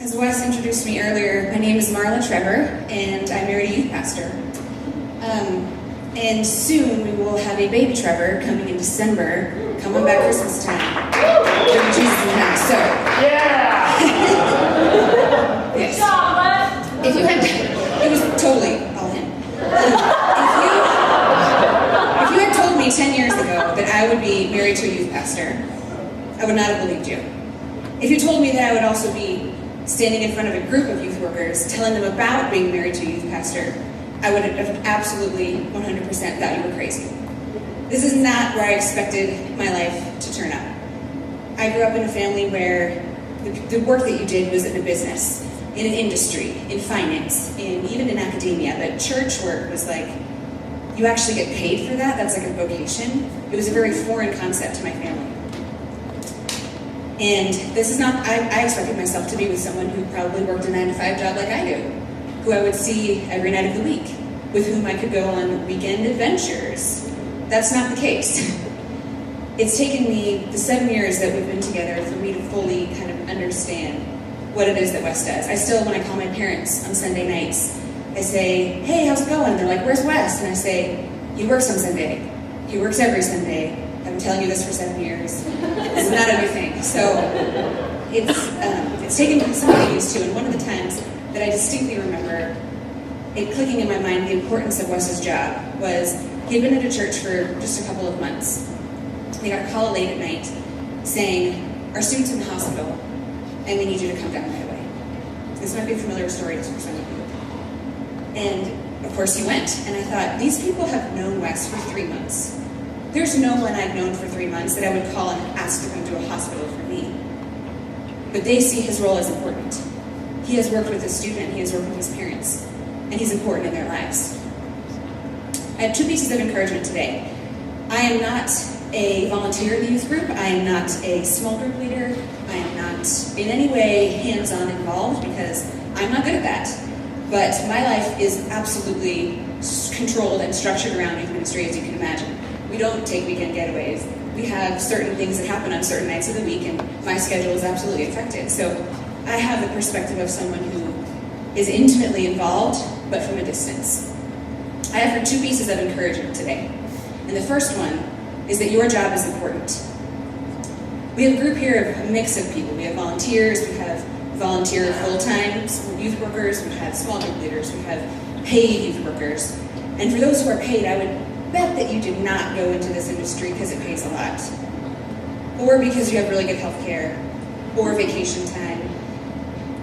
As Wes introduced me earlier, my name is Marla Trevor, and I'm married a youth pastor. And soon we will have a baby Trevor coming in December, coming back Christmas time. Bring Jesus in the house. So, Yeah! yes. If you had, it was totally all him. If you had told me 10 years ago that I would be married to a youth pastor, I would not have believed you. If you told me that I would also be standing in front of a group of youth workers, telling them about being married to a youth pastor, I would have absolutely 100% thought you were crazy. This is not where I expected my life to turn out. I grew up in a family where the work that you did was in a business, in an industry, in finance, even in academia. But church work was like, you actually get paid for that? That's like a vocation. It was a very foreign concept to my family. And this is not, I expected myself to be with someone who probably worked a 9-to-5 job like I do, who I would see every night of the week, with whom I could go on weekend adventures. That's not the case. It's taken me the 7 years that we've been together for me to fully kind of understand what it is that Wes does. I still, when I call my parents on Sunday nights, I say, hey, how's it going? And they're like, where's Wes? And I say, he works on Sunday. He works every Sunday. I've been telling you this for 7 years. It's not everything. So it's taken me some getting used to, and one of the times that I distinctly remember it clicking in my mind the importance of Wes's job was he'd been at a church for just a couple of months. They got a call late at night saying, our student's in the hospital, and we need you to come down right away. This might be a familiar story to some of you. And of course he went, and I thought, these people have known Wes for 3 months. There's no one I've known for 3 months that I would call and ask to come to a hospital for me. But they see his role as important. He has worked with his student, he has worked with his parents, and he's important in their lives. I have 2 pieces of encouragement today. I am not a volunteer in the youth group. I am not a small group leader. I am not in any way hands-on involved because I'm not good at that. But my life is absolutely controlled and structured around youth ministry, as you can imagine. We don't take weekend getaways. We have certain things that happen on certain nights of the week, and my schedule is absolutely affected. So I have the perspective of someone who is intimately involved, but from a distance. I have 2 pieces of encouragement today. And the first one is that your job is important. We have a group here of a mix of people. We have volunteers, we have volunteer full-time youth workers, we have small group leaders, we have paid youth workers. And for those who are paid, I would bet that you did not go into this industry because it pays a lot, or because you have really good health care, or vacation time.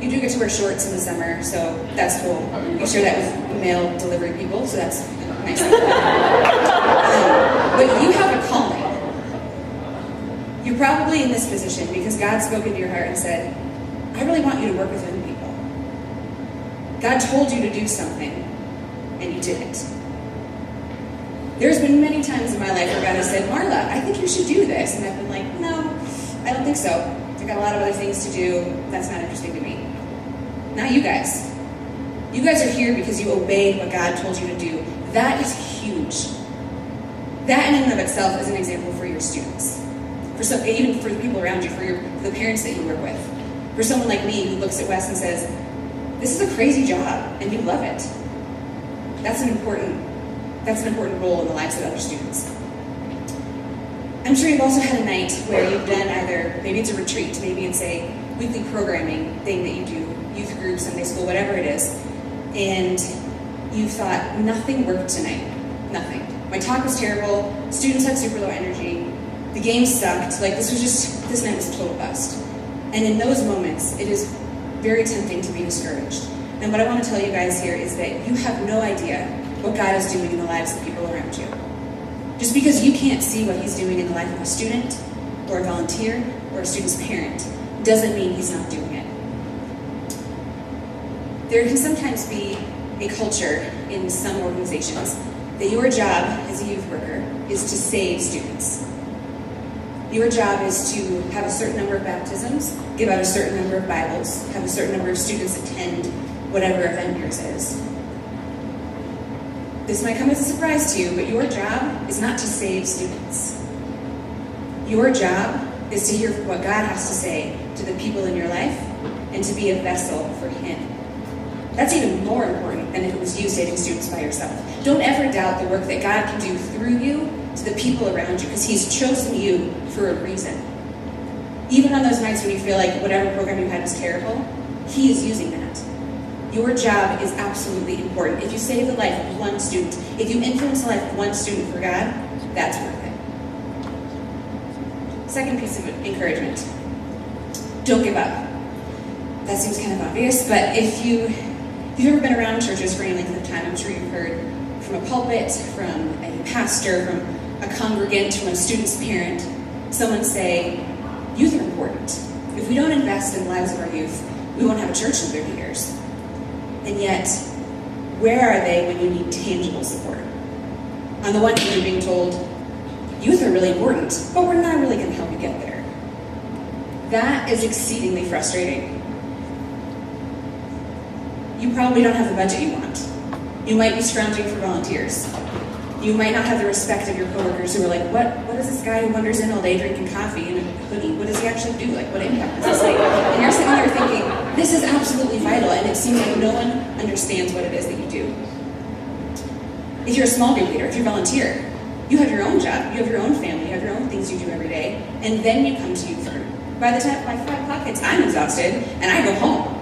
You do get to wear shorts in the summer, so that's cool. You share that with mail delivery people, so that's nice. But you have a calling. You're probably in this position because God spoke into your heart and said, I really want you to work with young people. God told you to do something, and you didn't. There's been many times in my life where God has said, Marla, I think you should do this. And I've been like, no, I don't think so. I've got a lot of other things to do. That's not interesting to me. Not you guys. You guys are here because you obeyed what God told you to do. That is huge. That in and of itself is an example for your students. Even for the people around you, for the parents that you work with. For someone like me who looks at Wes and says, this is a crazy job, and you love it. That's an important role in the lives of other students. I'm sure you've also had a night where you've done either, maybe it's a retreat, maybe it's a weekly programming thing that you do, youth group, Sunday school, whatever it is, and you thought, nothing worked tonight. Nothing. My talk was terrible, students had super low energy, the game sucked, this night was a total bust. And in those moments, it is very tempting to be discouraged. And what I want to tell you guys here is that you have no idea what God is doing in the lives of people around you. Just because you can't see what he's doing in the life of a student, or a volunteer, or a student's parent, doesn't mean he's not doing it. There can sometimes be a culture in some organizations that your job as a youth worker is to save students. Your job is to have a certain number of baptisms, give out a certain number of Bibles, have a certain number of students attend whatever event yours is. This might come as a surprise to you, but your job is not to save students. Your job is to hear what God has to say to the people in your life and to be a vessel for him. That's even more important than if it was you saving students by yourself. Don't ever doubt the work that God can do through you to the people around you, because he's chosen you for a reason. Even on those nights when you feel like whatever program you had was terrible, he is using that. Your job is absolutely important. If you save the life of one student, if you influence the life of one student for God, that's worth it. Second piece of encouragement: don't give up. That seems kind of obvious, but if you've ever been around churches for any length of time, I'm sure you've heard from a pulpit, from a pastor, from a congregant, from a student's parent, someone say, youth are important. If we don't invest in the lives of our youth, we won't have a church in 30 years. And yet, where are they when you need tangible support? On the one hand, you're being told, youth are really important, but we're not really going to help you get there. That is exceedingly frustrating. You probably don't have the budget you want. You might be scrounging for volunteers. You might not have the respect of your coworkers who are like, what is this guy who wanders in all day drinking coffee in a hoodie? What does he actually do? Like, what impact does this make? And you're sitting there thinking, this is absolutely vital, and it seems like no one understands what it is that you do. If you're a small group leader, if you volunteer, you have your own job, you have your own family, you have your own things you do every day, and then you come to youth group. By the time 5 o'clock hits, I'm exhausted, and I go home.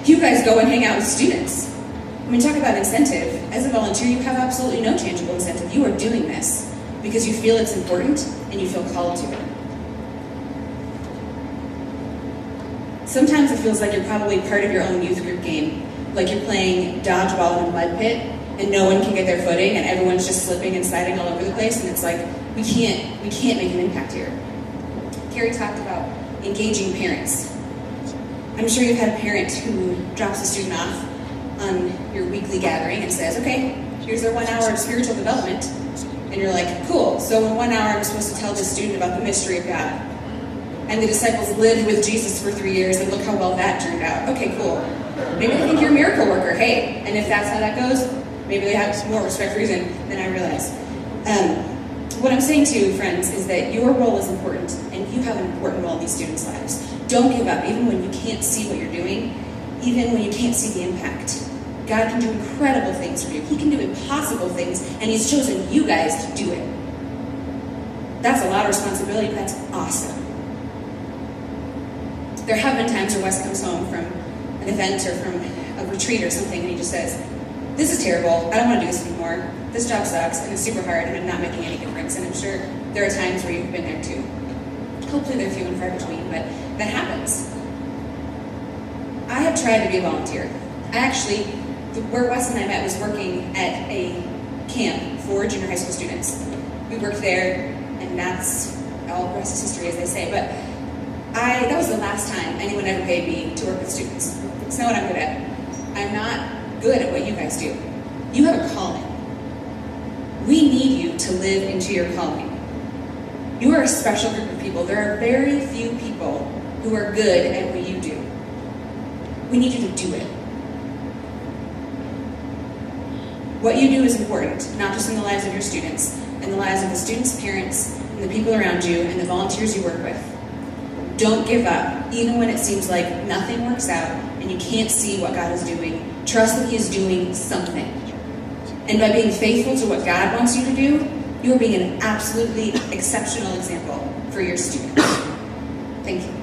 You guys go and hang out with students. When we talk about incentive, as a volunteer, you have absolutely no tangible incentive. You are doing this because you feel it's important and you feel called to it. Sometimes it feels like you're probably part of your own youth group game, like you're playing dodgeball in a mud pit and no one can get their footing and everyone's just slipping and sliding all over the place, and it's like, we can't make an impact here. Carrie talked about engaging parents. I'm sure you've had a parent who drops a student off on your weekly gathering and says, okay, here's their 1 hour of spiritual development. And you're like, cool, so in 1 hour I'm supposed to tell this student about the mystery of God. And the disciples lived with Jesus for 3 years, and look how well that turned out. Okay, cool. Maybe they think you're a miracle worker, hey, and if that's how that goes, maybe they have more respect for you than I realize. What I'm saying to you, friends, is that your role is important, and you have an important role in these students' lives. Don't give up, even when you can't see what you're doing, even when you can't see the impact. God can do incredible things for you. He can do impossible things, and he's chosen you guys to do it. That's a lot of responsibility, but that's awesome. There have been times where Wes comes home from an event or from a retreat or something, and he just says, this is terrible, I don't want to do this anymore. This job sucks, and it's super hard, and I'm not making any difference. And I'm sure there are times where you've been there too. Hopefully they're few and far between, but that happens. I have tried to be a volunteer. Where Wes and I met was working at a camp for junior high school students. We worked there, and that's all the rest is history, as they say. But that was the last time anyone ever paid me to work with students. It's not what I'm good at. I'm not good at what you guys do. You have a calling. We need you to live into your calling. You are a special group of people. There are very few people who are good at what you do. We need you to do it. What you do is important, not just in the lives of your students, in the lives of the students' parents, and the people around you, and the volunteers you work with. Don't give up, even when it seems like nothing works out and you can't see what God is doing. Trust that he is doing something. And by being faithful to what God wants you to do, you are being an absolutely exceptional example for your students. Thank you.